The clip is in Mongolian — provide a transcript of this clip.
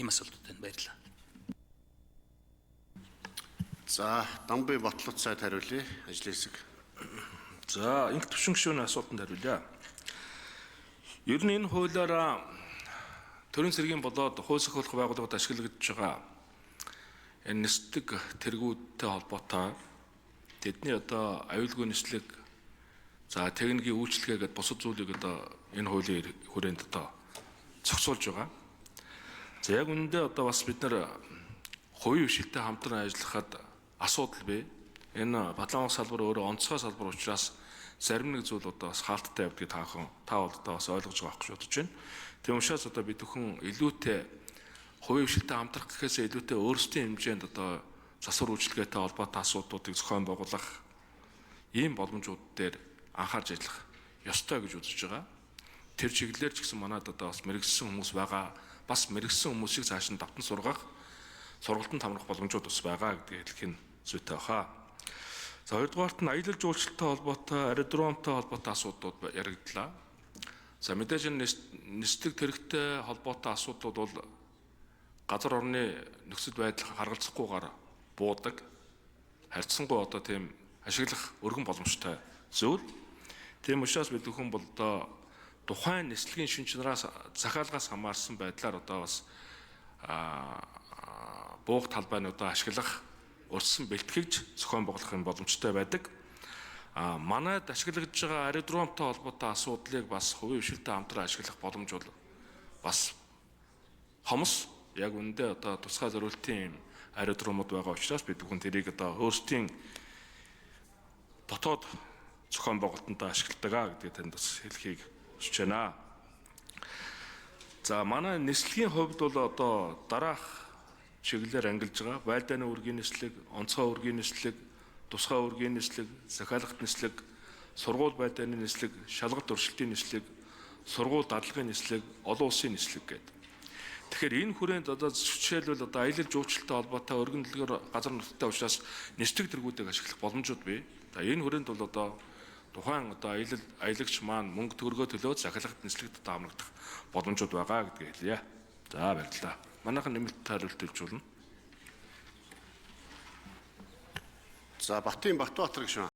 Ийм асуултууд байна. Баярлалаа. За, Дамбай Батлууд сайд хариулъя. Ажлын хэсэг. За, инх төвшин гишүүний асуултанд хариулъя. Ер нь энэ хуулиараа төрийн цэргийн болоод хууль зохиолох байгууллагад ашиглагдж байгаа энэ нисдэг тэргүүдтэй холбоотой тэдний одоо аюулгүй нислэг за техникийн үйлчлэгээ гэдэг бусад зүйлийг одоо энэ хуулийн хүрээнд одоо зохицуулж байгаа. За яг үүндээ одоо бас бид нар хувийн хвшилтэй хамтран ажиллахад асуудал бий. Энэ Батлан салбар өөрөө онцгой салбар учраас зарим нэг зүйл одоо бас хаалттай явдгийг та бол одоо бас ойлгож байгаа гэж бодож байна. Тийм учраас одоо бид бүхэн илүүтэй хувийн хвшилтэй хамтрах гэхээсээ илүүтэй өөрсдийн хэмжээнд одоо засвар үйлчлэгээтэй холбоотой асуудлуудыг зохион байгуулах ийм боломжууд дээр анхаарч ажиллах ёстой гэж үзэж байгаа. Тэр чиглэлээр ч гэсэн манайд одоо бас мэрэгсэн хүмүүс байгаа. Бас мэрэгсэн хүмүүсийг цааш нь давтан сургах, сургалтанд хамрах боломжууд бас байгаа гэдгийг хэлэх нь зүйтэй баха. За хоёрдугаарт нь аялал жуулчлалтай холбоотой, аэродромтой холбоотой асуудлууд яригдлаа. За мэдээж нислэг тэрэгтэй холбоотой асуудлууд бол газар орны нөхцөл байдал харгалзахгүйгээр буудаг. Харьцангуй одоо тийм ашиглах өргөн боломжтой зүйл. Тийм учраас бид бүхэн бол одоо тухайн нислэгийн шин чанараас захиалгаас хамаарсан байдлаар одоо бас буух талбайнуудаа ашиглах урьдчилан бэлтгэж зохион байгуулах юм боломжтой байдаг. Манайд ашиглагдж байгаа аэродромтой холбоотой асуудлыг бас хувийн хвшилтэй хамтран ашиглах боломж бол бас хомс яг үүндээ одоо тусгай зориултын аэродромууд байгаа учраас бид бүхэн тэрийг одоо өөрсдийн дотоод зохион байгуулалтанд ашигладаг гэдгийг танд бас хэлхийг хүсэж байна. За манай нислэгийн хувьд бол одоо дараах чиглэлээр ангилж байгаа байлдааны үргийн нислэг, онцгой үргийн нислэг, тусгай үргийн нислэг, захиалгат нислэг, сургууль байлдааны нислэг, шалгалт өршөлтийн нислэг, сургууль дадлагын нислэг, олон улсын нислэг гэдэг. Тэгэхээр энэ хүрээнд одоо жишээлбэл одоо аялал жуулчлалтай холбоотой өргөн дэлгүүр газар нутагтай учраас нислэг тэргүүдийг ашиглах боломжууд бий. За энэ хүрээнд бол одоо тухайн одоо аялагч маань мөнгө төгрөгөө төлөөд захиалгат нислэгт хамрагдах боломжууд байгаа гэдгийг хэлье. За баярлалаа. Манайхан нэмэлт хариулт хэлжүүлнэ. За, Баттын Баттбаатар гишүүн.